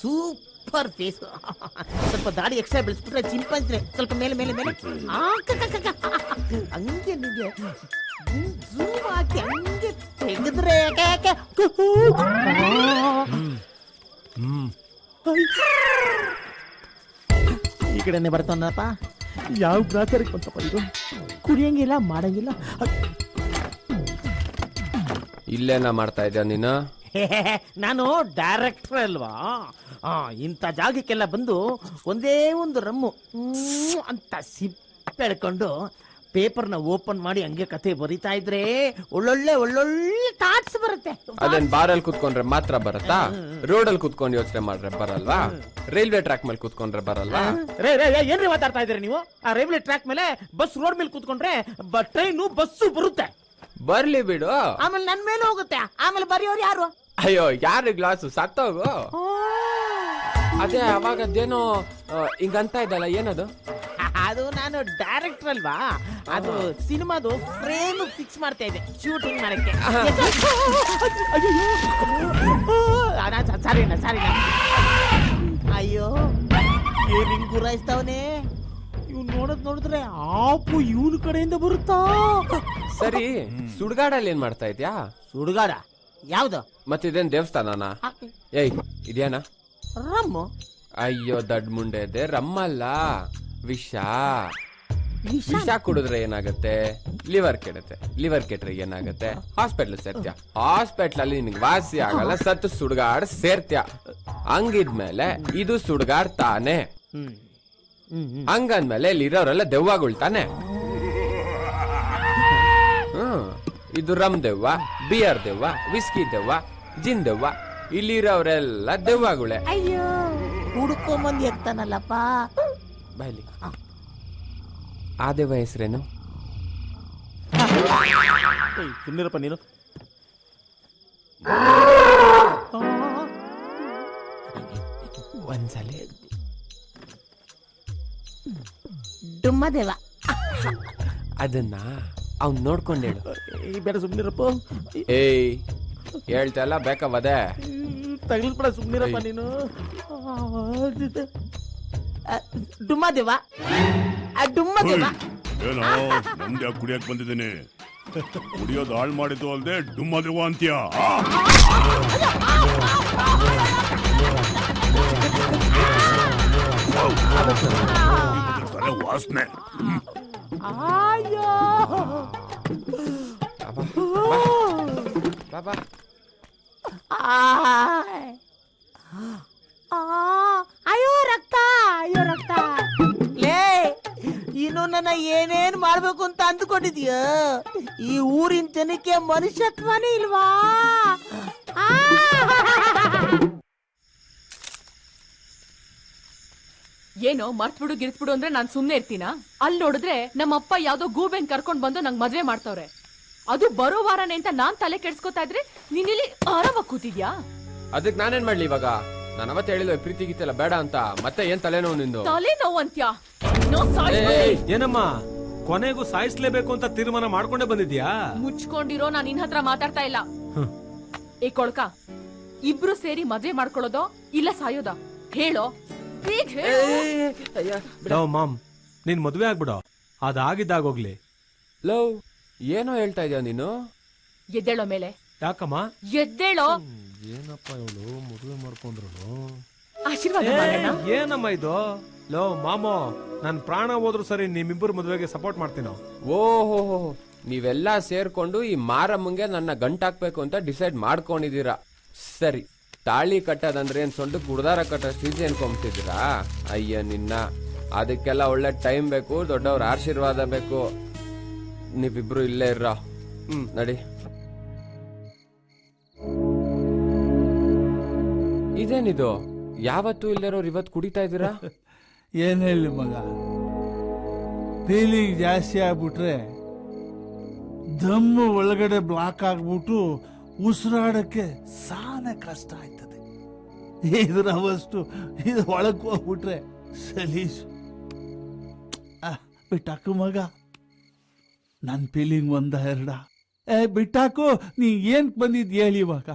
Super face. ಸ್ವಲ್ಪ ದಾಡಿ extra ಬೆಳೆಸ್ಬಿಟ್ರೆ ಚಿಂಪಂದ್ರೆ ಸ್ವಲ್ಪ ಮೇಲೆ ಮೇಲೆ ಮೇಲೆ ಹಂಗೆ ನಿಮಗೆ ಝೂಮ್ ಹಾಕಿ ಹಂಗೆ ತೆಗೆದ್ರೆ ಈ ಕಡೆನೆ ಬರ್ತಾನಪ್ಪ. ಯಾವ ಗ್ರಾಚಾರಕ್ಕೆ ಬಂತಪ್ಪ ಇದು? ಕುಡಿಯಂಗಿಲ್ಲ ಮಾಡಂಗಿಲ್ಲ. ಇಲ್ಲೇನ ಮಾಡ್ತಾ ಇದ್ಯಾ ನೀನು? ನಾನು ಡೈರೆಕ್ಟರ್ ಅಲ್ವಾ, ಇಂಥ ಜಾಗಕ್ಕೆಲ್ಲ ಬಂದು ಒಂದೇ ಒಂದು ರಮ್ಮು ಅಂತ ಸಿಪ್ಪೆಡ್ಕೊಂಡು ಪೇಪರ್ನ ಓಪನ್ ಮಾಡಿ ಹಂಗೆ ಕಥೆ ಬರೀತಾ ಇದ್ರೆ ಒಳ್ಳೊಳ್ಳೆ ಒಳ್ಳೊಳ್ಳೆ ಥಾಟ್ಸ್ ಬರುತ್ತೆ. ಅದೇನ್ ಬಾರಲ್ಲಿ ಕುತ್ಕೊಂಡ್ರೆ ಮಾತ್ರ ಬರತ್ತಾ? ರೋಡಲ್ಲಿ ಕುತ್ಕೊಂಡು ಯೋಚನೆ ಮಾಡ್ರೆ ಬರಲ್ವಾ? ರೈಲ್ವೆ ಟ್ರ್ಯಾಕ್ ಮೇಲೆ ಕುತ್ಕೊಂಡ್ರೆ ಬರಲ್ವಾ? ಏನ್ರಿ ಮಾತಾಡ್ತಾ ಇದ್ರಿ ನೀವು? ಆ ರೈಲ್ವೆ ಟ್ರ್ಯಾಕ್ ಮೇಲೆ ಬಸ್ ರೋಡ್ ಮೇಲೆ ಕುತ್ಕೊಂಡ್ರೆ ಟ್ರೈನು ಬಸ್ಸು ಬರುತ್ತೆ. ಬರ್ಲಿ ಬಿಡು, ಆಮೇಲೆ ನನ್ ಮೇಲೆ ಹೋಗುತ್ತೆ. ಆಮೇಲೆ ಬರೆಯೋರು ಯಾರು? ಅಯ್ಯೋ ಯಾರು ಗ್ಲಾಸು ಸತ್ತೋಗು. ಅದೇ ಅವಾಗದೇನೋ ಹಿಂಗಂತ ಇದ್ದಲ್ಲ, ಏನದು? ಅದು ನಾನು ಡೈರೆಕ್ಟರ್ ಅಲ್ವಾ, ಅದು ಸಿನಿಮಾದು ಫ್ರೇಮ್ ಫಿಕ್ಸ್ ಮಾಡ್ತಾ ಇದ್ದೆ ಶೂಟಿಂಗ್ ಮಾಡಕ್ಕೆ. ಸಾರಿನಾ ಸಾರಿನಾ. ಅಯ್ಯೋ ಏನ್ ಗುರಾಯಿಸ್ತಾವನೆ ಇವ್. ನೋಡಿದ್ರೆ ಆಪು ಇವನ್ ಕಡೆಯಿಂದ ಬರುತ್ತಾ. ಸರಿ, ಸುಡ್ಗಾಡಲ್ಲಿ ಏನ್ ಮಾಡ್ತಾ ಇದ್ಯಾ? ಸುಡುಗಾಡ ಯಾವ್ದು? ಮತ್ತಿದೇನ್ ದೇವಸ್ಥಾನನಾ? ಏಯ್ ಇದೇನಾ? ರಮ್ಮು. ಅಯ್ಯೋ ದಡ್ ಮುಂಡೆ ಇದೆ, ರಮ್ಮಲ್ಲ, ವಿಷ. ವಿಷ ಕುಡಿದ್ರೆ ಏನಾಗತ್ತೆ? ಲಿವರ್ ಕೆಡುತ್ತೆ. ಲಿವರ್ ಕೆಟ್ರೆ ಏನಾಗತ್ತೆ? ಹಾಸ್ಪಿಟ್ಲ್ ಸೇರ್ತ್ಯ. ಹಾಸ್ಪಿಟ್ಲ್ ಅಲ್ಲಿ ನಿನ್ಗೆ ವಾಸಿ ಆಗಲ್ಲ, ಸತ್ತು ಸುಡ್ಗಾಡ್ ಸೇರ್ತ್ಯ. ಹಂಗಿದ್ಮೇಲೆ ಇದು ಸುಡ್ಗಾಡ್ ತಾನೆ. ಹಂಗಂದ್ಮೇಲೆ ಇಲ್ಲಿ ಇರೋರೆಲ್ಲ ದೆವ್ವಗಳು ತಾನೆ. ಇದು ರಮ್ ದೆವ್ವ, ಬಿಯರ್ ದೆವ್ವ, ವಿಸ್ಕಿ ದೆವ್ವ, ಜಿನ್ ದೆವ್ವ. ಇಲ್ಲಿರೋರೆಲ್ಲ ದೆವ್ವಗಳೇ. ಅಯ್ಯೋ ಹುಡ್ಕೊಂಬಂದ್ ಎತ್ತಾನಲ್ಲಪ್ಪ. ಬಾಯ್ಲಿ. ಆ ದೆವ್ವ ಹೆಸರೇನು? ಸುಮ್ಮನಿರಪ್ಪ ನೀನು. ಒಂದ್ಸಲಿ ಡುಮ್ಮದೇವ. ಅದನ್ನ ಅವ್ನ್ ನೋಡ್ಕೊಂಡ್ ಹೇಳು. ಬೇಡ ಸುಮ್ಮನಿರಪ್ಪ. ಏಯ್ ಹೇಳ್ತಲ್ಲ ಬೇಕವದೆ ತಗಲ್ಪಡ. ಸುಮ್ಮನಿರಪ್ಪ ನೀನು. ಡುಮ್ಮದೇವ ಡುಮ್ಮದೇವ. ಏನೋ ನಮ್ದು ಯಾಕೆ ಕುಡಿಯಕ್ ಬಂದಿದ್ದೀನಿ? ಕುಡಿಯೋದು ಹಾಳು ಮಾಡಿದ್ದು ಅಲ್ದೆ ಡುಮ್ಮದೇವ ಅಂತೀಯ? ವಾಸನೆ. ಬಾಬಾ ಅಯ್ಯೋ ರಕ್ತ, ಅಯ್ಯೋ ರಕ್ತ. ಲೇ ಇನ್ನು ನನ್ನ ಏನೇನ್ ಮಾಡ್ಬೇಕು ಅಂತ ಅಂದ್ಕೊಂಡಿದ್ಯ? ಈ ಊರಿನ ಜನಕ್ಕೆ ಮನುಷ್ಯತ್ವನೇ ಇಲ್ವಾ? ಏನೋ ಮರ್ತ್ಬಿಡು ಗಿರ್ತ್ಬಿಡು ಅಂದ್ರೆ ನಾನ್ ಸುಮ್ನೆ ಇರ್ತೀನ? ಅಲ್ಲಿ ನೋಡಿದ್ರೆ ನಮ್ಮಪ್ಪ ಯಾವ್ದೋ ಗೂಬೆನ್ ಕರ್ಕೊಂಡ್ ಬಂದು ನಂಗ್ ಮದ್ವೆ ಮಾಡ್ತವ್ರೆ. ಅದು ಬರೋ ವಾರನೇ ಅಂತ ನಾನ್ ತಲೆ ಕೆಡ್ಸ್ಕೊತಾ ಇದ್ರೆ ನೀನ್ ಇಲ್ಲಿ ಆರಾಮಾಗಿ ಕೂತಿದ್ಯಾ? ಅದಕ್ ನಾನೇನ್ ಮಾಡ್ಲಿ ಇವಾಗ? ನಾನು ಅವತ್ತು ಹೇಳಿಲ್ವ ಪ್ರೀತಿ ಗೀತೆಲ್ಲ ಬೇಡ ಅಂತ. ಮತ್ತೆ ಏನ್ ತಲೆನೋವು ನಿಂದು? ತಲೆನೋವು ಅಂತ್ಯಾ? ಏನಮ್ಮ ಕೊನೆಗೂ ಸಾಯಿಸ್ಲೇಬೇಕು ಅಂತ ತೀರ್ಮಾನ ಮಾಡ್ಕೊಂಡೇ ಬಂದಿದ್ಯಾ? ಮುಚ್ಕೊಂಡಿರೋ ನಾನ್ ನಿನ್ ಹತ್ರ ಮಾತಾಡ್ತಾ ಇಲ್ಲ. ಏ ಕೊಳ್ಕ, ಇಬ್ರು ಸೇರಿ ಮದ್ವೆ ಮಾಡ್ಕೊಳ್ಳೋದೋ ಇಲ್ಲ ಸಾಯೋದೋ ಹೇಳೋ. ಲವ್ ಮಾಮ್, ನೀನ್ ಮದ್ವೆ ಆಗ್ಬಿಡೋ, ಅದಾಗಿದ್ದಾಗೋಗ್ಲಿ. ಲವ್ ಏನೋ ಹೇಳ್ತಾ ಇದೀಯ ನೀನು? ಎದ್ದೇಳೋ ಮೇಲೆ. ಯಾಕಮ್ಮ? ಎದ್ದೇಳೋ. ಏನಪ್ಪ ಇವಳು ಮದುವೆ ಮಾಡ್ಕೊಂಡ್ರು? ಆಶೀರ್ವಾದ ಮಾಡೋಣ. ಏನಮ್ಮ ಇದು? ಲೋ ಮಾಮೋ, ನನ್ ಪ್ರಾಣ ಹೋದ್ರು ಸರಿ ನಿಮ್ಮಿಬ್ಬರು ಮದುವೆಗೆ ಸಪೋರ್ಟ್ ಮಾಡ್ತೀನೋ. ಓಹೋ, ನೀವೆಲ್ಲಾ ಸೇರ್ಕೊಂಡು ಈ ಮಾರಮ್ಮಂಗೆ ನನ್ನ ಗಂಟಾಕ್ಬೇಕು ಅಂತ ಡಿಸೈಡ್ ಮಾಡ್ಕೊಂಡಿದೀರಾ. ಸರಿ, ತಾಳಿ ಕಟ್ಟೋದಂದ್ರೆ ಏನ್ ಸೊಂಟ ಗುಡ್ದಾರ ಕಟ್ಟೋಷ್ಟು ಈಸಿ ಅನ್ಕೊಂಬಿಟ್ಟಿದ್ದೀರಾ? ಅಯ್ಯ ನಿನ್ನ, ಅದಕ್ಕೆಲ್ಲ ಒಳ್ಳೆ ಟೈಮ್ ಬೇಕು, ದೊಡ್ಡವ್ರ ಆಶೀರ್ವಾದ ಬೇಕು. ನೀವಿಬ್ರು ಇಲ್ಲೇ ಇರ್ರ. ನಡಿ. ಇದೇನಿದು? ಯಾವತ್ತೂ ಇಲ್ಲರೋರು ಇವತ್ತು ಕುಡಿತಾ ಇದ್ದೀರಾ? ಏನ್ ಹೇಳಿ ಮಗ, ಫೀಲಿಂಗ್ ಜಾಸ್ತಿ ಆಗ್ಬಿಟ್ರೆ ದಮ್ಮು ಒಳಗಡೆ ಬ್ಲಾಕ್ ಆಗ್ಬಿಟ್ಟು ಉಸಿರಾಡಕ್ಕೆ ಸಾನೆ ಕಷ್ಟ ಆಯ್ತದೆ. ಇದ್ರವಷ್ಟು ಇದು ಒಳಗೆ ಹೋಗ್ಬಿಟ್ರೆ ಸಲೀಸು. ಬಿಟ್ಟಾಕು ಮಗ, ನನ್ ಫೀಲಿಂಗ್ ಒಂದ ಎರಡ. ಬಿಟ್ಟಾಕು, ನೀ ಏನ್ ಬಂದಿದ್ ಹೇಳಿ ಇವಾಗ.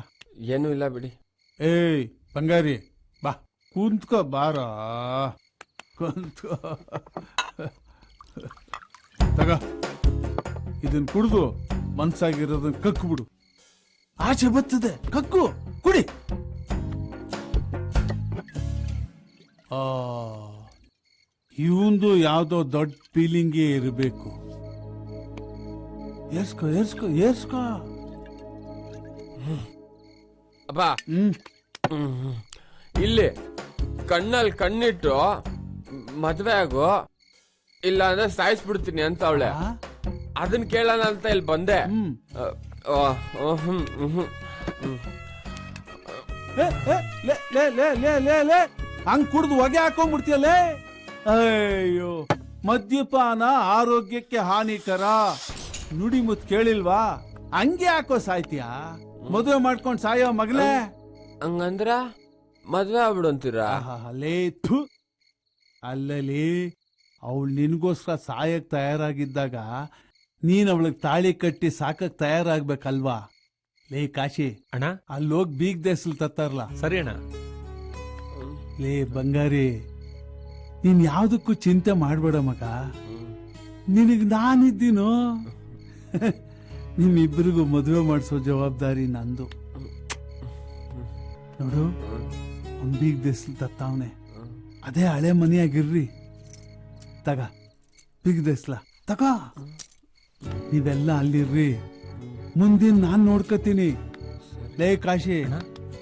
ಏನೂ ಇಲ್ಲ ಬಿಡಿ. ಏಯ್ ಬಂಗಾರಿ ಬಾ. ಕುಂತ್ಕೋ ಬಾರ ಕುಂತ್ಕೋ. ತಗ ಇದನ್ ಕುಡ್ದು ಮನ್ಸಾಗಿರೋದನ್ನ ಕಕ್ಕು ಬಿಡು. ಆಚೆ ಬರ್ತದೆ, ಕಕ್ಕು ಕುಡಿ. ಇವಂದು ಯಾವ್ದೋ ದೊಡ್ಡ ಫೀಲಿಂಗೇ ಇರಬೇಕು. ಏರ್ಸ್ಕೋ ಏರ್ಸ್ಕೋ ಏರ್ಸ್ಕೋ. ಅಪ್ಪ ಇಲ್ಲಿ ಕಣ್ಣಲ್ಲಿ ಕಣ್ಣಿಟ್ಟು ಮದ್ವೆ ಆಗು, ಇಲ್ಲ ಅಂದ್ರೆ ಸಾಯಿಸ್ಬಿಡ್ತೀನಿ ಅಂತ ಅವಳೆ. ಅದನ್ನ ಕೇಳೋಣ ಅಂತ ಇಲ್ಲಿ ಬಂದೆ. ಹಂಗ್ ಕುಡ್ದು ಹೊಗೆ ಹಾಕೊಂಡ್ಬಿಡ್ತೀಯಲ್ಲೇ. ಅಯ್ಯೋ, ಮದ್ಯಪಾನ ಆರೋಗ್ಯಕ್ಕೆ ಹಾನಿಕರ ನುಡಿ ಮುತ್ ಕೇಳಿಲ್ವಾ? ಹಂಗೆ ಹಾಕೋ ಸಾಯ್ತೀಯ? ಮದುವೆ ಮಾಡ್ಕೊಂಡ್ ಸಾಯೋ ಮಗಲೇ. ಹಂಗಂದ್ರ ಮದ್ವೆ ಆಗ್ಬಿಡು ಅಂತೀರಾ? ಅಲ್ಲಲ್ಲಿ ಅವಳು ನಿನ್ಗೋಸ್ಕರ ಸಾಯಕ್ ತಯಾರಾಗಿದ್ದಾಗ ನೀನ್ ಅವಳಿಗೆ ತಾಳಿ ಕಟ್ಟಿ ಸಾಕಕ್ ತಯಾರಾಗ್ಬೇಕಲ್ವಾ? ಲೇ ಕಾಶಿ ಅಣ್ಣ, ಅಲ್ಲೋಗ್ ಬೀಗ್ ದೇಸಲ್ ತತ್ತಾರಲ್ಲ. ಸರಿ ಅಣ್ಣ. ಲೇ ಬಂಗಾರಿ, ನೀನ್ ಯಾವ್ದಕ್ಕೂ ಚಿಂತೆ ಮಾಡ್ಬೇಡ ಮಗ. ನಿನಗ್ ನಾನಿದ್ದೀನೋ. ನಿಮ್ಮಿಬ್ಬರಿಗೂ ಮದುವೆ ಮಾಡಿಸೋ ಜವಾಬ್ದಾರಿ ನಂದು. ನೋಡು, ಒಂದ್ ಬೀಗ್ ದೇಸಲ್ ತತ್ತಾವನೆ, ಅದೇ ಹಳೆ ಮನೆಯಾಗಿರ್ರಿ. ತಗ ಬೀಗ್ ದೇಸ್ಲ ತಗ. ನೀವೆಲ್ಲ ಅಲ್ಲಿರ್ರಿ, ಮುಂದಿನ ನಾನ್ ನೋಡ್ಕತೀನಿ. ಲೇ ಕಾಶಿ,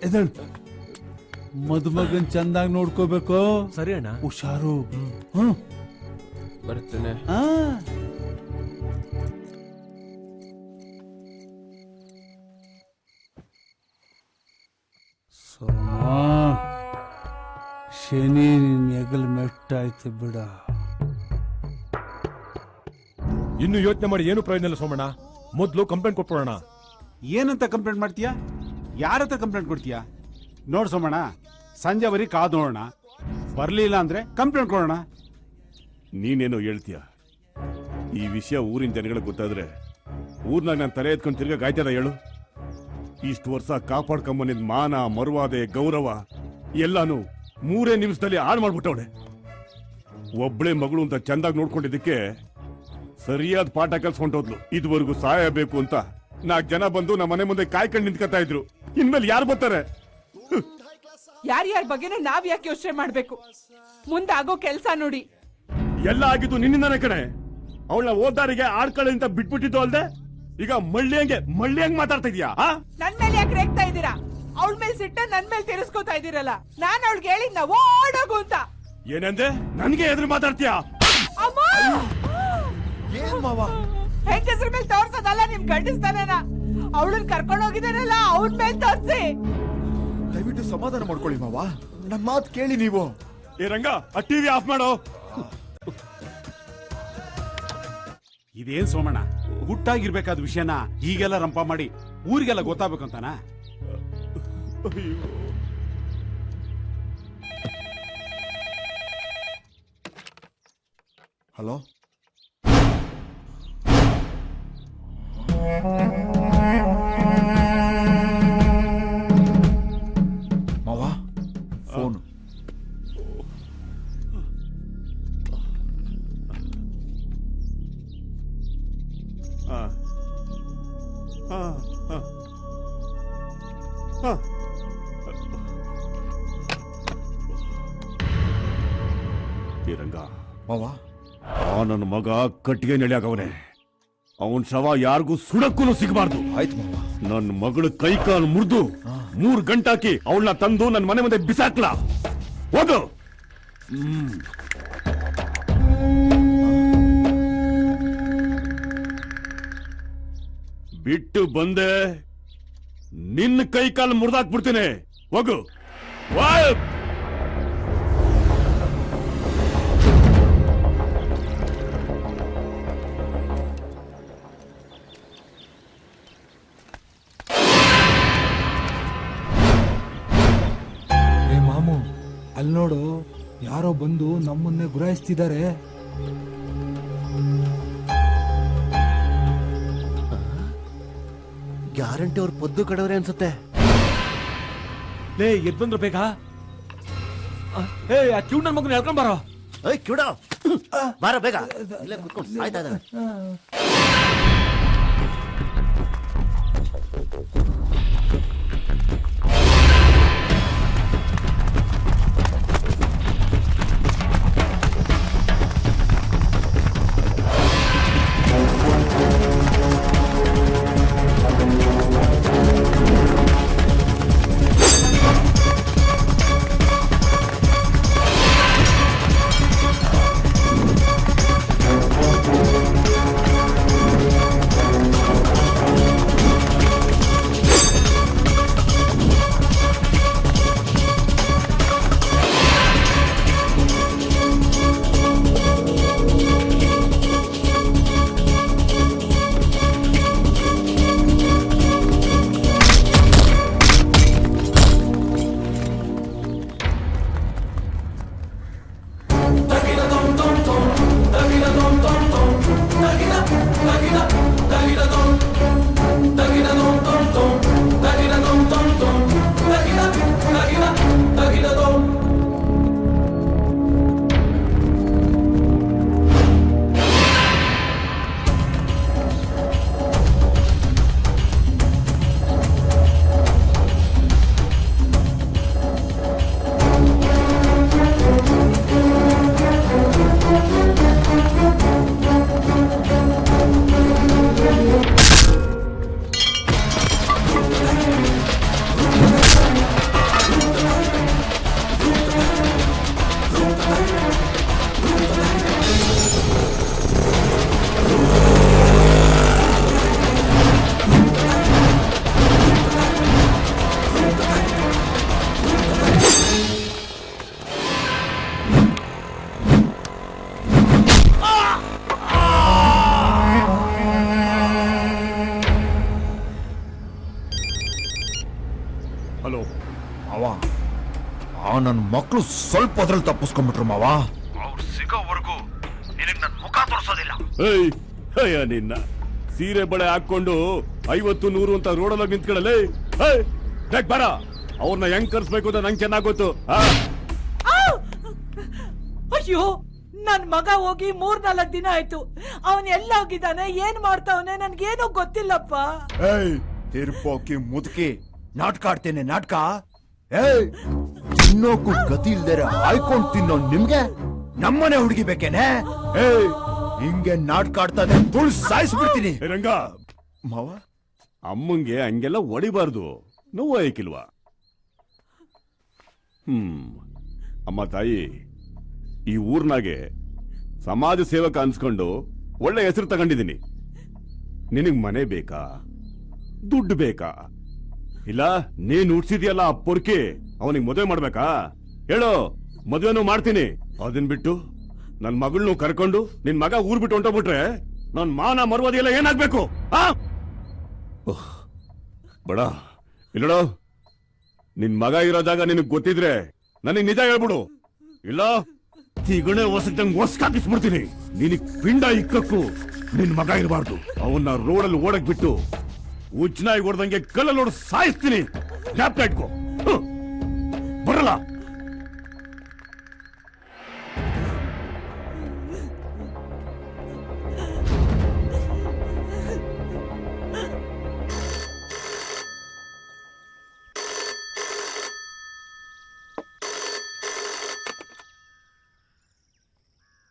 ಎದಳ್. ಮದುಮಗನ್ ಚಂದಾಗಿ ನೋಡ್ಕೋಬೇಕು. ಸರಿ ಅಣ್ಣ. ಹುಷಾರು. ಬರ್ತೇನೆ. ಶನಿ ನಿನ್ ಹೆಗಲ್ ಮೆಟ್ಟಾಯ್ತು ಬಿಡ. ಇನ್ನು ಯೋಚನೆ ಮಾಡಿ ಏನು ಪ್ರಯೋಜನ ಇಲ್ಲ ಸೋಮಣ್ಣ. ಮೊದ್ಲು ಕಂಪ್ಲೇಂಟ್ ಕೊಟ್ಬಿಡೋಣ. ಏನಂತ ಕಂಪ್ಲೇಂಟ್ ಮಾಡ್ತೀಯಾ? ಯಾರ ಹತ್ರ ಕಂಪ್ಲೇಂಟ್ ಕೊಡ್ತೀಯಾ? ನೋಡ್ ಸೋಮಣ್ಣ, ಸಂಜೆವರೆಗೆ ಕಾದು ನೋಡೋಣ. ಬರ್ಲಿಲ್ಲ ಅಂದ್ರೆ ಕಂಪ್ಲೇಂಟ್ ಕೊಡೋಣ. ನೀನೇನೋ ಹೇಳ್ತೀಯ? ಈ ವಿಷಯ ಊರಿನ ಜನಗಳಿಗೆ ಗೊತ್ತಾದ್ರೆ ಊರ್ನಾಗ ನಾನು ತಲೆ ಎತ್ಕೊಂಡು ತಿರ್ಗಾ ಗಾಯ್ತದ ಹೇಳು. ಇಷ್ಟು ವರ್ಷ ಕಾಪಾಡ್ಕೊಂಬಂದಿದ್ ಮಾನ, ಮರ್ವಾದೆ, ಗೌರವ ಎಲ್ಲಾನು 3 ನಿಮಿಷದಲ್ಲಿ ಹಾಳು ಮಾಡ್ಬಿಟ್ಟವಳೆ. ಒಬ್ಳೆ ಮಗಳು ಅಂತ ಚಂದಾಗಿ ನೋಡ್ಕೊಂಡಿದ್ದಕ್ಕೆ ಸರಿಯಾದ ಪಾಠ ಕಲ್ಸ್ಕೊಂಡೋದ್ಲು. ಇದುವರೆಗೂ ಸಾಯಬೇಕು ಅಂತ 4 ಜನ ಬಂದು ನಮ್ಮ ಮನೆ ಮುಂದೆ ಕಾಯ್ಕೊಂಡು ನಿಂತ್ಕೊತಾ ಇದ್ರು. ಇನ್ಮೇಲೆ ಯಾರು ಬರ್ತಾರೆ? ಯಾರ್ಯಾರ ಬಗ್ಗೆನೂ ನಾವ್ ಯಾಕೆ ಯೋಚನೆ ಮಾಡ್ಬೇಕು? ಮುಂದಾಗೋ ಕೆಲ್ಸ ನೋಡಿ. ಎಲ್ಲ ಆಗಿದ್ದು ನಿನ್ನಿಂದಾನೆ ಕಣೆ. ಅವಳ ಓದಾರಿಗೆ ಆಡ್ಕೊಳ್ಳಿ ಅಂತ ಬಿಟ್ಬಿಟ್ಟಿದ್ದು ಅಲ್ದೆ, ಈಗ ಮಳ್ಳಿ ಹಂಗೆ ಮಾತಾಡ್ತಾ ಇದೀಯಾ? ನನ್ ಮೇಲೆ ಯಾಕೆ ರೇಗ್ತಾ ಇದ್ದೀರಾ? ಅವಳ ಮೇಲೆ ಸಿಟ್ಟ ನನ್ ಮೇಲೆ ತಿರ್ಸ್ಕೊತಾ ಇದೀರಲ್ಲ. ನಾನ್ ಅವಳಿಗೆ ಹೇಳಿದ್ನ ಓಡೋಗು ಅಂತ. ಏನಂದೆ? ನನ್ಗೆ ಎದುರು ಮಾತಾಡ್ತೀಯಾ? ಹೆಂಗಸ್ರ ಮೇಲೆ ತೋರ್ಸೋದಲ್ಲ ನಿಮ್ ಗಂಡಸ್ತಾನ. ಅವಳನ್ನ ಕರ್ಕೊಂಡು ಹೋಗಿದಾರಲ್ಲ, ಅವಳ ಮೇಲೆ ತೋರ್ಸಿ. ದಯವಿಟ್ಟು ಸಮಾಧಾನ ಮಾಡ್ಕೊಳ್ಳಿ ಮಾವ, ನಮ್ಮ ಮಾತು ಕೇಳಿ ನೀವು. ಏ ರಂಗ, ಆ ಟಿವಿ ಆಫ್ ಮಾಡೋ. ಇದೇನ್ ಸೋಮಣ್ಣ, ಗುಟ್ಟಾಗಿರ್ಬೇಕಾದ ವಿಷಯನ ಹೀಗೆಲ್ಲ ರಂಪ ಮಾಡಿ ಊರಿಗೆಲ್ಲ ಗೊತ್ತಾಗ್ಬೇಕಂತಾನ? ಹಲೋ, ಮಾವ ಫೋನು. ರಂಗ, ಮಾವ, ನನ್ನ ಮಗ ಕಟ್ಟಿಗೆ ನೆಳೆಯಾಗವನೆ. ಅವನ್ ಶವ ಯಾರಿಗೂ ಸುಡಕ್ಕೂ ಸಿಗಬಾರ್ದು. ಆಯ್ತು ಮಾವ. ನನ್ನ ಮಗಳು ಕೈ ಕಾಲು ಮುರಿದು 3 ಗಂಟಾಕಿ ಅವಳನ್ನ ತಂದು ನನ್ನ ಮನೆ ಮುಂದೆ ಬಿಸಾಕ್ಲಾ. ಹೋಗು. ಬಿಟ್ಟು ಬಂದೆ, ನಿನ್ನ ಕೈ ಕಾಲು ಮುರಿದಾಕ್ಬಿಡ್ತೀನಿ. ಹೋಗು. ಮಾಮು, ಅಲ್ಲಿ ನೋಡು, ಯಾರೋ ಬಂದು ನಮ್ಮನ್ನೇ ಗುರಾಯಿಸ್ತಿದ್ದಾರೆ. ಗ್ಯಾರಂಟಿ ಅವ್ರು ಪೊದ್ದು ಕಡವ್ರೆ ಅನ್ಸುತ್ತೆ. ಲೇ, ಎದ್ ಬಂದ್ರು ಬೇಗ. ಏ ಆ ಕ್ಯೂ ನನ್ ಮಗನ ಹೇಳ್ಕೊಂಡ್ ಬಾರೋ. ಏಯ್ ಕಿವುಡ ಬಾರ ಬೇಗ, ಇಲ್ಲೇ ಕುತ್ಕೊಂಡು ಸಾಯ್ತಾ ಇದ್ದಾನೆ. ಹಲೋ ಮಾವ, ಆ ನನ್ನ ಮಕ್ಕಳು ಸ್ವಲ್ಪ ಅದ್ರಲ್ಲಿ ತಪ್ಪಿಸ್ಕೊಂಡ್ಬಿಟ್ರು ಮಾವ. ಅವ್ರು ಸಿಗೋವರೆಗೂ ನಿನಗೆ ನನ್ನ ಮುಖ ತೋರಿಸೋದಿಲ್ಲ. ಏಯ್ ಅಯ್ಯ ನಿನ್ನ ಸೀರೆ ಬಳೆ ಹಾಕೊಂಡು 50 100 ಅಂತ ರೋಡಲ್ಲಿ ನಿಂತ್ಕೊಳ್ಳಲೇ. ಏಯ್ ಬೇಗ ಬರ, ಅವ್ರನ್ನ ಹೆಂಗ್ ಕರ್ಸ್ಬೇಕು ಅಂತ ನಂಗೆ ಚೆನ್ನಾಗ್ ಗೊತ್ತು. ಅಯ್ಯೋ, ನನ್ ಮಗ ಹೋಗಿ 3-4 ದಿನ ಆಯ್ತು. ಅವನ್ ಎಲ್ಲ ಹೋಗಿದ್ದಾನೆ, ಏನ್ ಮಾಡ್ತಾವನೆ ನನ್ಗೇನು ಗೊತ್ತಿಲ್ಲಪ್ಪ. ಏಯ್ ತಿರ್ಪೋಕಿ ಮುದುಕಿ, ನಾಟಕ ಆಡ್ತೇನೆ ನಾಟಕ. ಏಯ್ ತಿನ್ನೋಕು ಗತಿ ಇಲ್ದೇರ ಆಯ್ಕೊಂಡ್ ತಿನ್ನೋ ನಿಮ್ಗೆ ನಮ್ಮನೆ ಹುಡುಗಿ ಬೇಕೇನೆ? ಏಯ್ ಹಿಂಗೆ ನಾಟಕ ಆಡ್ತಾನೆ ತುಳ್ ಸಾಯಿಸ್ಬಿಡ್ತೀನಿ. ರಂಗ ಮಾವ, ಅಮ್ಮಂಗೆ ಹಂಗೆಲ್ಲ ಹೊಡಿಬಾರ್ದು, ನೋವು ಆಯ್ಕಿಲ್ವಾ? ಅಮ್ಮ ತಾಯಿ, ಈ ಊರ್ನಾಗೆ ಸಮಾಜ ಸೇವಕ ಅನ್ಸ್ಕೊಂಡು ಒಳ್ಳೆ ಹೆಸರು ತಗೊಂಡಿದ್ದೀನಿ. ನಿನಗ್ ಮನೆ ಬೇಕಾ, ದುಡ್ಡು ಬೇಕಾ, ಇಲ್ಲ ನೀನ್ ಉಡ್ಸಿದ್ಯಲ್ಲ ಆ ಪೊರ್ಕಿ ಅವನಿಗೆ ಮದುವೆ ಮಾಡ್ಬೇಕಾ? ಹೇಳು, ಮದುವೆನೂ ಮಾಡ್ತೀನಿ. ಅದನ್ ಬಿಟ್ಟು ನನ್ ಮಗಳನ್ನೂ ಕರ್ಕೊಂಡು ನಿನ್ ಮಗ ಊರ್ ಬಿಟ್ಟು ಹೊಂಟೋಗ್ಬಿಟ್ರೆ ನನ್ ಮಾನ ಮರ್ವಾದಿ ಎಲ್ಲ ಏನಾಗ್ಬೇಕು? ಬಡ ಇಲ್ಲೋ, ನಿನ್ ಮಗ ಇರೋ ಜಾಗ ನಿನಗ್ ಗೊತ್ತಿದ್ರೆ ನನಗ್ ನಿಜ ಹೇಳ್ಬಿಡು, ಇಲ್ಲ ತಿಗಣೆ ಹೊಸದಂಗ್ ಹೊಸ್ಕಾಕಿಸ್ಬಿಡ್ತೀನಿ. ನಿನಗ್ ಪಿಂಡ ಇಕ್ಕಕ್ಕೂ ನಿನ್ ಮಗ ಇರಬಾರ್ದು. ಅವನ್ನ ರೋಡಲ್ಲಿ ಓಡಕ್ ಬಿಟ್ಟು ಉಚ್ಚನಾಗಿ ಹೊಡೆದಂಗೆ ಕಲ್ಲಲ್ಲಿ ಹೊಡೆದು ಸಾಯಿಸ್ತೀನಿ. ಜ್ಞಾಪಕ ಇಟ್ಕೋ. ಬರಲ್ಲ.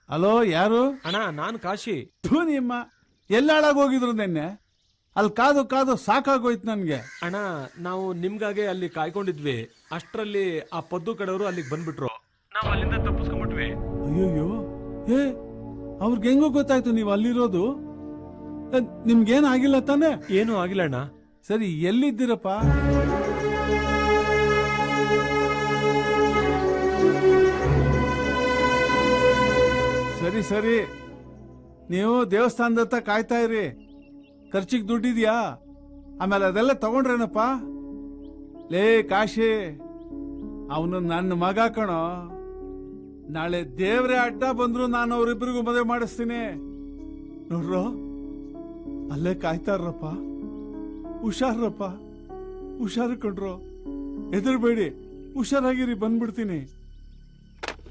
ಹಲೋ, ಯಾರು? ಅಣ್ಣ ನಾನು ಕಾಶಿ. ನಿಮ್ಮ ಎಲ್ಲ ಹಾಳಾಗೋಗಿದ್ರು ನಿನ್ನೆ. ಅಲ್ಲಿ ಕಾದು ಕಾದು ಸಾಕಾಗೋಯ್ತು ನನ್ಗೆ. ಅಣ್ಣ, ನಾವು ನಿಮ್ಗಾಗೆ ಅಲ್ಲಿ ಕಾಯ್ಕೊಂಡಿದ್ವಿ. ಅಷ್ಟ್ರಲ್ಲಿ ಆ ಪದ್ದು ಕಡೆಯವರು ಅಲ್ಲಿಗೆ ಬಂದ್ಬಿಟ್ರು. ನಾವು ಅಲ್ಲಿಂದ ತಪ್ಪಿಸ್ಕೊಂಡ್ಬಿಟ್ವಿ. ಅಯ್ಯೋಯ್ಯೋ, ಏ ಅವ್ರಿಗೆ ಹೆಂಗೋ ಗೊತ್ತಾಯ್ತು ನೀವು ಅಲ್ಲಿರೋದು? ನಿಮ್ಗೇನ್ ಆಗಿಲ್ಲ ತಾನೆ? ಏನೂ ಆಗಿಲ್ಲ ಅಣ್ಣ. ಸರಿ, ಎಲ್ಲಿದ್ದೀರಪ್ಪ? ಸರಿ ಸರಿ, ನೀವು ದೇವಸ್ಥಾನದತ್ತ ಕಾಯ್ತಾ ಇರಿ. ಖರ್ಚಿಗೆ ದುಡ್ಡಿದ್ಯಾ? ಆಮೇಲೆ ಅದೆಲ್ಲ ತಗೊಂಡ್ರೇನಪ್ಪ? ಲೇ ಕಾಶಿ, ಅವನು ನನ್ನ ಮಗ ಕಣೋ. ನಾಳೆ ದೇವ್ರೆ ಅಡ್ಡ ಬಂದ್ರು ನಾನು ಅವ್ರಿಬ್ರಿಗೂ ಮದುವೆ ಮಾಡಿಸ್ತೀನಿ. ನೋಡ್ರೋ, ಅಲ್ಲೇ ಕಾಯ್ತಾರಪ್ಪ. ಹುಷಾರಪ್ಪ, ಹುಷಾರು ಕಣ್ರೋ, ಹೆದರ್ಬೇಡಿ, ಹುಷಾರಾಗಿರಿ, ಬಂದ್ಬಿಡ್ತೀನಿ.